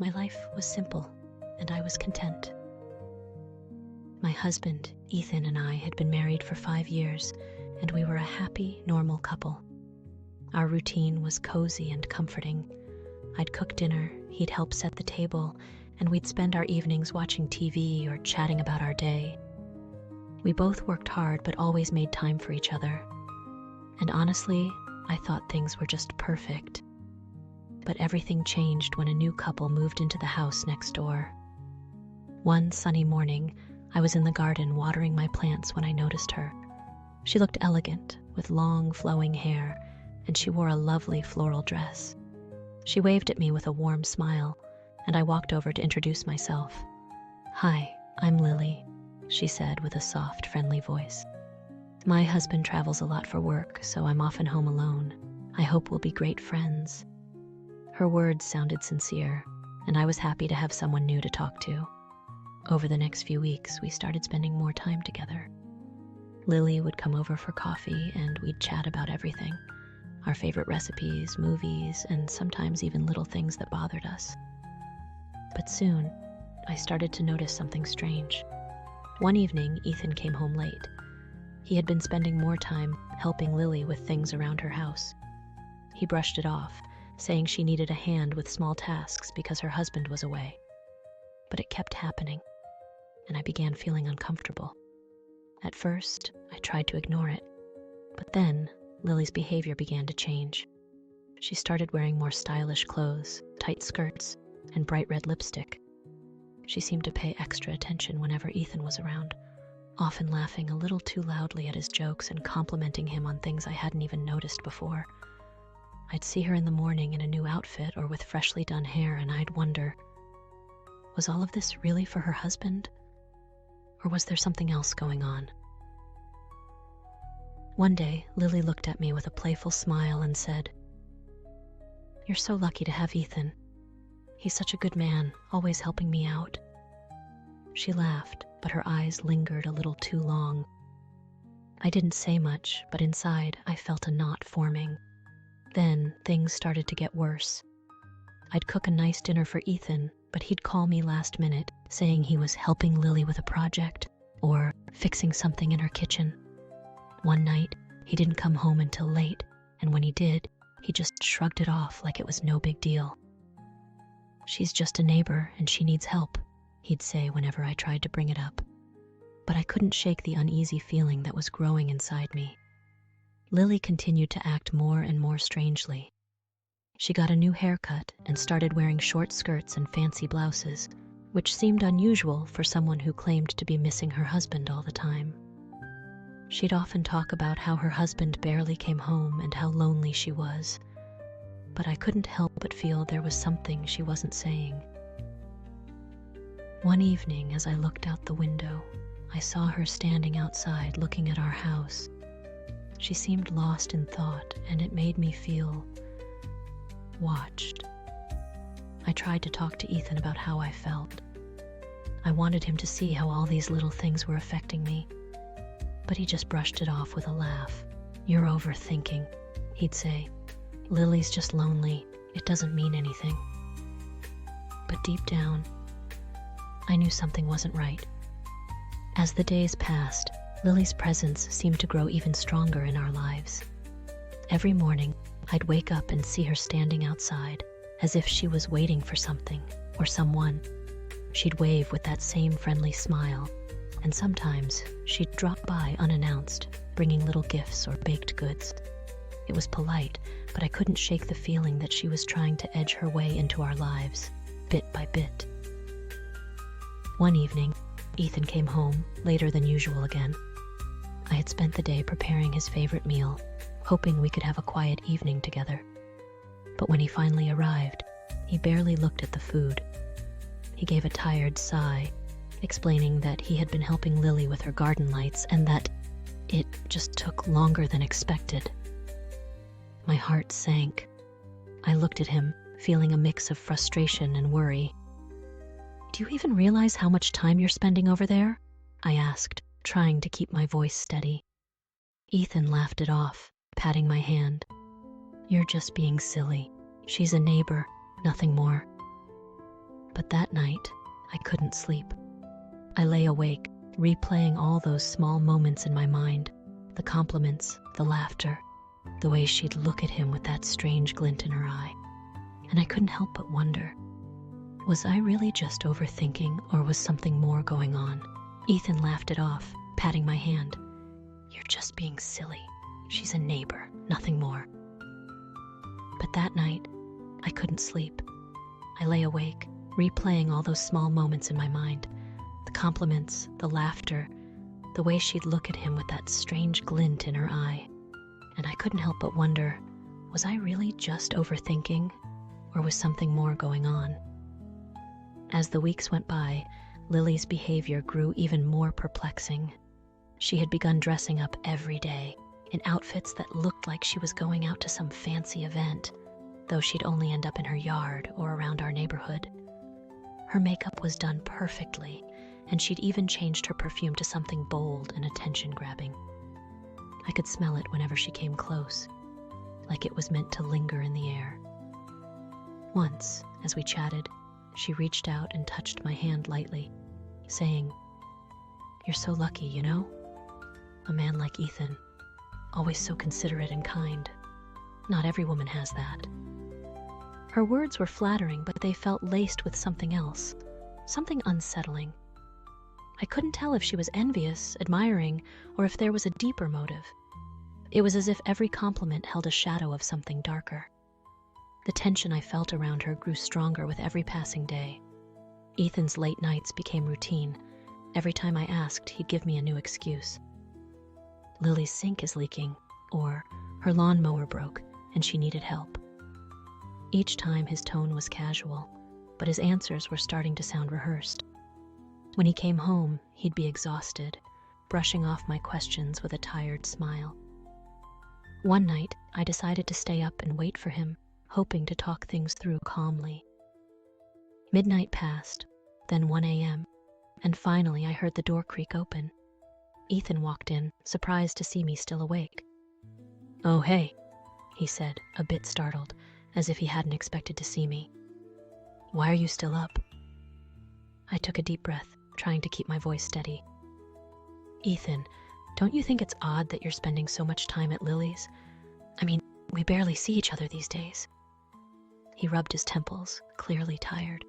My life was simple, and I was content. My husband, Ethan, and I had been married for 5 years, and we were a happy, normal couple. Our routine was cozy and comforting. I'd cook dinner, he'd help set the table, and we'd spend our evenings watching TV or chatting about our day. We both worked hard but always made time for each other. And honestly, I thought things were just perfect. But everything changed when a new couple moved into the house next door. One sunny morning, I was in the garden watering my plants when I noticed her. She looked elegant, with long, flowing hair, and she wore a lovely floral dress. She waved at me with a warm smile, and I walked over to introduce myself. "Hi, I'm Lily," she said with a soft, friendly voice. "My husband travels a lot for work, so I'm often home alone. I hope we'll be great friends." Her words sounded sincere, and I was happy to have someone new to talk to. Over the next few weeks, we started spending more time together. Lily would come over for coffee, and we'd chat about everything. Our favorite recipes, movies, and sometimes even little things that bothered us. But soon, I started to notice something strange. One evening, Ethan came home late. He had been spending more time helping Lily with things around her house. He brushed it off, saying she needed a hand with small tasks because her husband was away. But it kept happening, and I began feeling uncomfortable. At first, I tried to ignore it, but then Lily's behavior began to change. She started wearing more stylish clothes, tight skirts, and bright red lipstick. She seemed to pay extra attention whenever Ethan was around, often laughing a little too loudly at his jokes and complimenting him on things I hadn't even noticed before. I'd see her in the morning in a new outfit or with freshly done hair, and I'd wonder, was all of this really for her husband? Or was there something else going on? One day, Lily looked at me with a playful smile and said, "You're so lucky to have Ethan. He's such a good man, always helping me out." She laughed, but her eyes lingered a little too long. I didn't say much, but inside I felt a knot forming. Then things started to get worse. I'd cook a nice dinner for Ethan, but he'd call me last minute, saying he was helping Lily with a project or fixing something in her kitchen. One night, he didn't come home until late, and when he did, he just shrugged it off like it was no big deal. "She's just a neighbor and she needs help," he'd say whenever I tried to bring it up. But I couldn't shake the uneasy feeling that was growing inside me. Lily continued to act more and more strangely. She got a new haircut and started wearing short skirts and fancy blouses, which seemed unusual for someone who claimed to be missing her husband all the time. She'd often talk about how her husband barely came home and how lonely she was, but I couldn't help but feel there was something she wasn't saying. One evening, as I looked out the window, I saw her standing outside looking at our house. She seemed lost in thought, and it made me feel watched. I tried to talk to Ethan about how I felt. I wanted him to see how all these little things were affecting me, but he just brushed it off with a laugh. "You're overthinking," he'd say. "Lily's just lonely. It doesn't mean anything." But deep down, I knew something wasn't right. As the days passed, Lily's presence seemed to grow even stronger in our lives. Every morning, I'd wake up and see her standing outside, as if she was waiting for something or someone. She'd wave with that same friendly smile, and sometimes she'd drop by unannounced, bringing little gifts or baked goods. It was polite, but I couldn't shake the feeling that she was trying to edge her way into our lives, bit by bit. One evening, Ethan came home later than usual again. I had spent the day preparing his favorite meal, hoping we could have a quiet evening together. But when he finally arrived, he barely looked at the food. He gave a tired sigh, explaining that he had been helping Lily with her garden lights and that it just took longer than expected. My heart sank. I looked at him, feeling a mix of frustration and worry. "Do you even realize how much time you're spending over there?" I asked, trying to keep my voice steady. Ethan laughed it off, patting my hand. "You're just being silly. She's a neighbor, nothing more." But that night, I couldn't sleep. I lay awake, replaying all those small moments in my mind, the compliments, the laughter, the way she'd look at him with that strange glint in her eye. And I couldn't help but wonder, was I really just overthinking, or was something more going on? Ethan laughed it off, patting my hand. "You're just being silly. She's a neighbor, nothing more." But that night, I couldn't sleep. I lay awake, replaying all those small moments in my mind, the compliments, the laughter, the way she'd look at him with that strange glint in her eye. And I couldn't help but wonder, was I really just overthinking, or was something more going on? As the weeks went by, Lily's behavior grew even more perplexing. She had begun dressing up every day in outfits that looked like she was going out to some fancy event, though she'd only end up in her yard or around our neighborhood. Her makeup was done perfectly, and she'd even changed her perfume to something bold and attention-grabbing. I could smell it whenever she came close, like it was meant to linger in the air. Once, as we chatted, she reached out and touched my hand lightly, saying, "You're so lucky, you know? A man like Ethan, always so considerate and kind. Not every woman has that." Her words were flattering, but they felt laced with something else, something unsettling. I couldn't tell if she was envious, admiring, or if there was a deeper motive. It was as if every compliment held a shadow of something darker. The tension I felt around her grew stronger with every passing day. Ethan's late nights became routine. Every time I asked, he'd give me a new excuse. "Lily's sink is leaking," or "her lawnmower broke and she needed help." Each time his tone was casual, but his answers were starting to sound rehearsed. When he came home, he'd be exhausted, brushing off my questions with a tired smile. One night, I decided to stay up and wait for him, hoping to talk things through calmly. Midnight passed, then 1 a.m., and finally I heard the door creak open. Ethan walked in, surprised to see me still awake. "Oh, hey," he said, a bit startled, as if he hadn't expected to see me. "Why are you still up?" I took a deep breath, trying to keep my voice steady. "Ethan, don't you think it's odd that you're spending so much time at Lily's? I mean, we barely see each other these days." He rubbed his temples, clearly tired.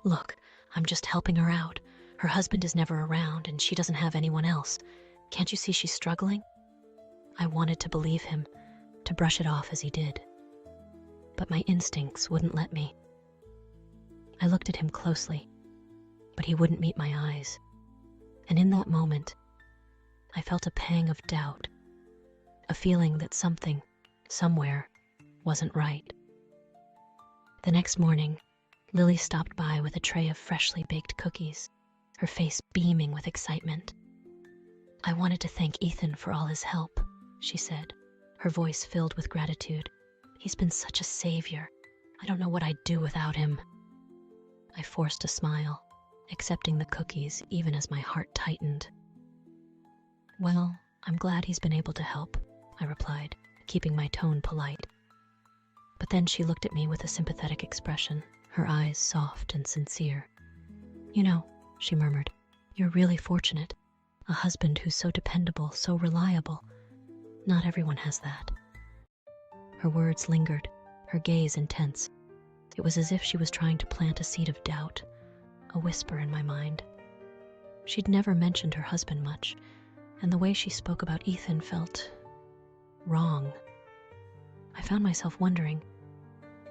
"Look, I'm just helping her out. Her husband is never around, and she doesn't have anyone else. Can't you see she's struggling?" I wanted to believe him, to brush it off as he did. But my instincts wouldn't let me. I looked at him closely, but he wouldn't meet my eyes. And in that moment, I felt a pang of doubt, a feeling that something, somewhere, wasn't right. The next morning, Lily stopped by with a tray of freshly baked cookies, her face beaming with excitement. "I wanted to thank Ethan for all his help," she said, her voice filled with gratitude. "He's been such a savior. I don't know what I'd do without him." I forced a smile, accepting the cookies even as my heart tightened. "Well, I'm glad he's been able to help," I replied, keeping my tone polite. But then she looked at me with a sympathetic expression, her eyes soft and sincere. "You know," she murmured, "you're really fortunate. A husband who's so dependable, so reliable. Not everyone has that." Her words lingered, her gaze intense. It was as if she was trying to plant a seed of doubt, a whisper in my mind. She'd never mentioned her husband much, and the way she spoke about Ethan felt wrong. I found myself wondering,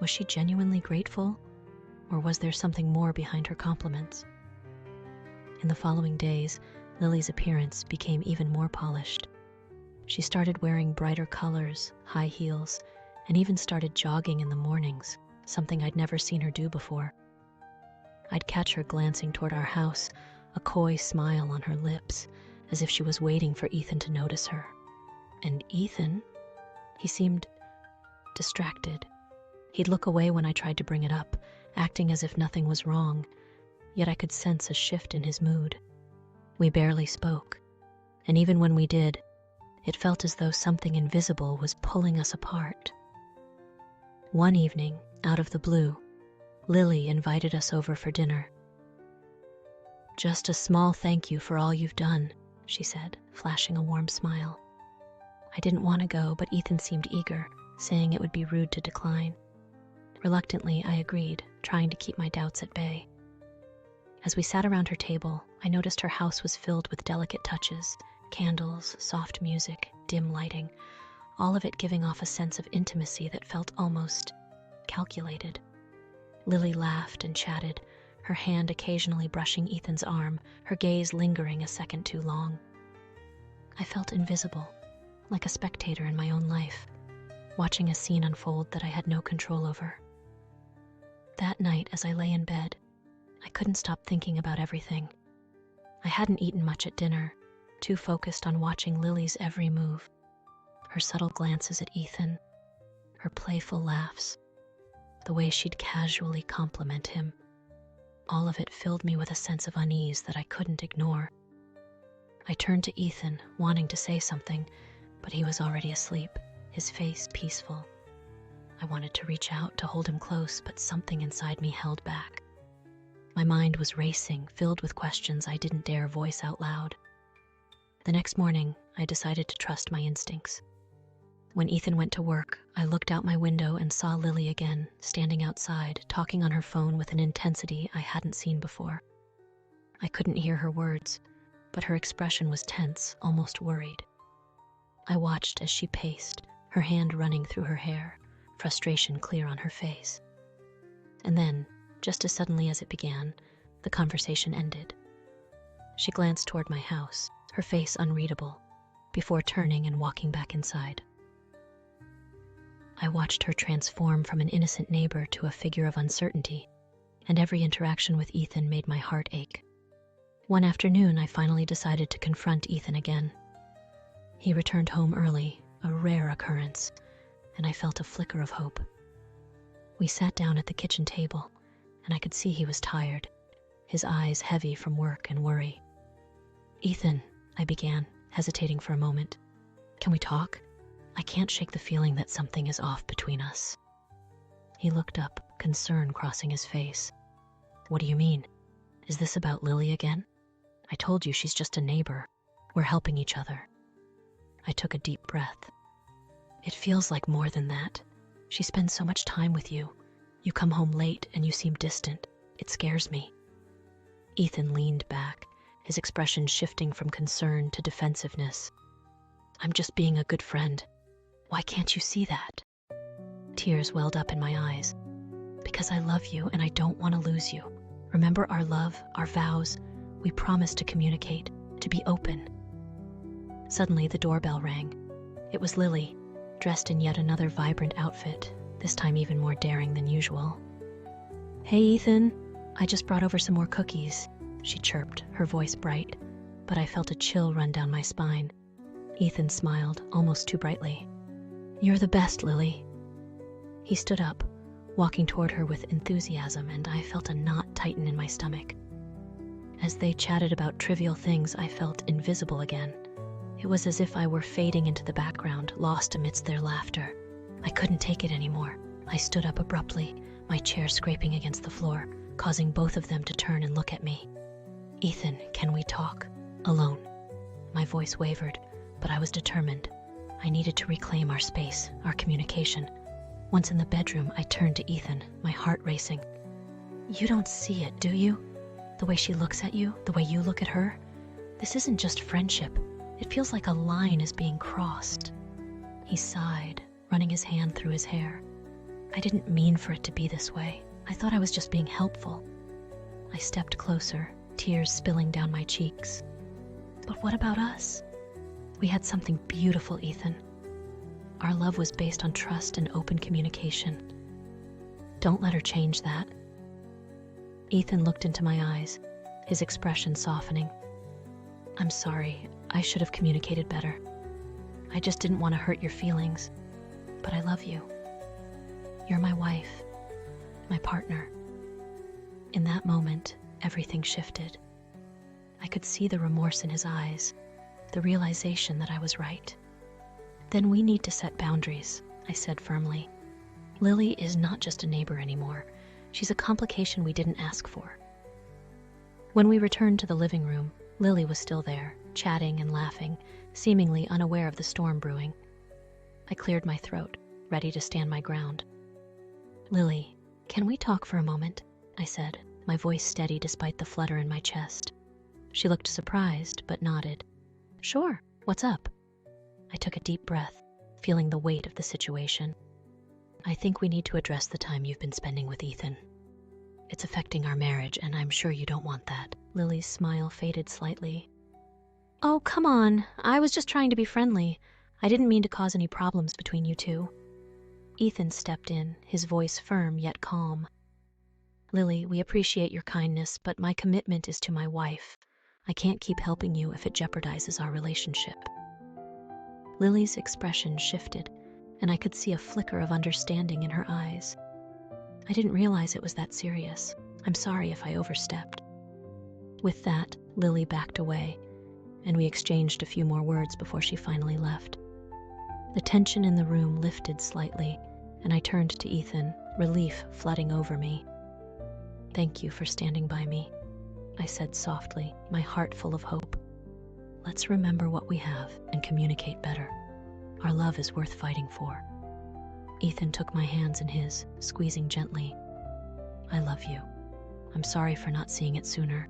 was she genuinely grateful, or was there something more behind her compliments? In the following days, Lily's appearance became even more polished. She started wearing brighter colors, high heels, and even started jogging in the mornings, something I'd never seen her do before. I'd catch her glancing toward our house, a coy smile on her lips, as if she was waiting for Ethan to notice her. And Ethan, he seemed distracted. He'd look away when I tried to bring it up, acting as if nothing was wrong, yet I could sense a shift in his mood. We barely spoke, and even when we did, it felt as though something invisible was pulling us apart. One evening, out of the blue, Lily invited us over for dinner. "Just a small thank you for all you've done," she said, flashing a warm smile. I didn't want to go, but Ethan seemed eager, saying it would be rude to decline. Reluctantly, I agreed, trying to keep my doubts at bay. As we sat around her table, I noticed her house was filled with delicate touches, candles, soft music, dim lighting, all of it giving off a sense of intimacy that felt almost calculated. Lily laughed and chatted, her hand occasionally brushing Ethan's arm, her gaze lingering a second too long. I felt invisible, like a spectator in my own life, watching a scene unfold that I had no control over. That night, as I lay in bed, I couldn't stop thinking about everything. I hadn't eaten much at dinner, too focused on watching Lily's every move, her subtle glances at Ethan, her playful laughs, the way she'd casually compliment him. All of it filled me with a sense of unease that I couldn't ignore. I turned to Ethan, wanting to say something, but he was already asleep, his face peaceful. I wanted to reach out to hold him close, but something inside me held back. My mind was racing, filled with questions I didn't dare voice out loud. The next morning, I decided to trust my instincts. When Ethan went to work, I looked out my window and saw Lily again, standing outside, talking on her phone with an intensity I hadn't seen before. I couldn't hear her words, but her expression was tense, almost worried. I watched as she paced, her hand running through her hair, frustration clear on her face. And then, just as suddenly as it began, the conversation ended. She glanced toward my house, her face unreadable, before turning and walking back inside. I watched her transform from an innocent neighbor to a figure of uncertainty, and every interaction with Ethan made my heart ache. One afternoon, I finally decided to confront Ethan again. He returned home early, a rare occurrence, and I felt a flicker of hope. We sat down at the kitchen table, and I could see he was tired, his eyes heavy from work and worry. "Ethan," I began, hesitating for a moment. "Can we talk? I can't shake the feeling that something is off between us." He looked up, concern crossing his face. "What do you mean? Is this about Lily again? I told you she's just a neighbor. We're helping each other." I took a deep breath. "It feels like more than that. She spends so much time with you. You come home late and you seem distant. It scares me." Ethan leaned back, his expression shifting from concern to defensiveness. "I'm just being a good friend. Why can't you see that?" Tears welled up in my eyes. "Because I love you and I don't want to lose you. Remember our love, our vows. We promised to communicate, to be open." Suddenly, the doorbell rang. It was Lily, dressed in yet another vibrant outfit, this time even more daring than usual. "Hey, Ethan, I just brought over some more cookies," she chirped, her voice bright, but I felt a chill run down my spine. Ethan smiled, almost too brightly. "You're the best, Lily." He stood up, walking toward her with enthusiasm, and I felt a knot tighten in my stomach. As they chatted about trivial things, I felt invisible again. It was as if I were fading into the background, lost amidst their laughter. I couldn't take it anymore. I stood up abruptly, my chair scraping against the floor, causing both of them to turn and look at me. "Ethan, can we talk? Alone?" My voice wavered, but I was determined. I needed to reclaim our space, our communication. Once in the bedroom, I turned to Ethan, my heart racing. "You don't see it, do you? The way she looks at you, the way you look at her? This isn't just friendship. It feels like a line is being crossed." He sighed, running his hand through his hair. "I didn't mean for it to be this way. I thought I was just being helpful." I stepped closer, tears spilling down my cheeks. "But what about us? We had something beautiful, Ethan. Our love was based on trust and open communication. Don't let her change that." Ethan looked into my eyes, his expression softening. "I'm sorry, I should have communicated better. I just didn't want to hurt your feelings, but I love you. You're my wife, my partner." In that moment, everything shifted. I could see the remorse in his eyes, the realization that I was right. "Then we need to set boundaries," I said firmly. "Lily is not just a neighbor anymore. She's a complication we didn't ask for. When we returned to the living room, Lily was still there, chatting and laughing, seemingly unaware of the storm brewing. I cleared my throat, ready to stand my ground. "Lily, can we talk for a moment?" I said, my voice steady despite the flutter in my chest. She looked surprised, but nodded. "Sure, what's up?" I took a deep breath, feeling the weight of the situation. "I think we need to address the time you've been spending with Ethan. It's affecting our marriage, and I'm sure you don't want that." Lily's smile faded slightly. "Oh, come on. I was just trying to be friendly. I didn't mean to cause any problems between you two." Ethan stepped in, his voice firm yet calm. "Lily, we appreciate your kindness, but my commitment is to my wife. I can't keep helping you if it jeopardizes our relationship." Lily's expression shifted, and I could see a flicker of understanding in her eyes. "I didn't realize it was that serious. I'm sorry if I overstepped." With that, Lily backed away, and we exchanged a few more words before she finally left. The tension in the room lifted slightly, and I turned to Ethan, relief flooding over me. "Thank you for standing by me," I said softly, my heart full of hope. "Let's remember what we have and communicate better. Our love is worth fighting for." Ethan took my hands in his, squeezing gently. "I love you. I'm sorry for not seeing it sooner.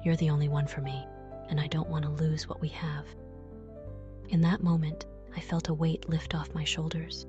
You're the only one for me, and I don't want to lose what we have." In that moment, I felt a weight lift off my shoulders.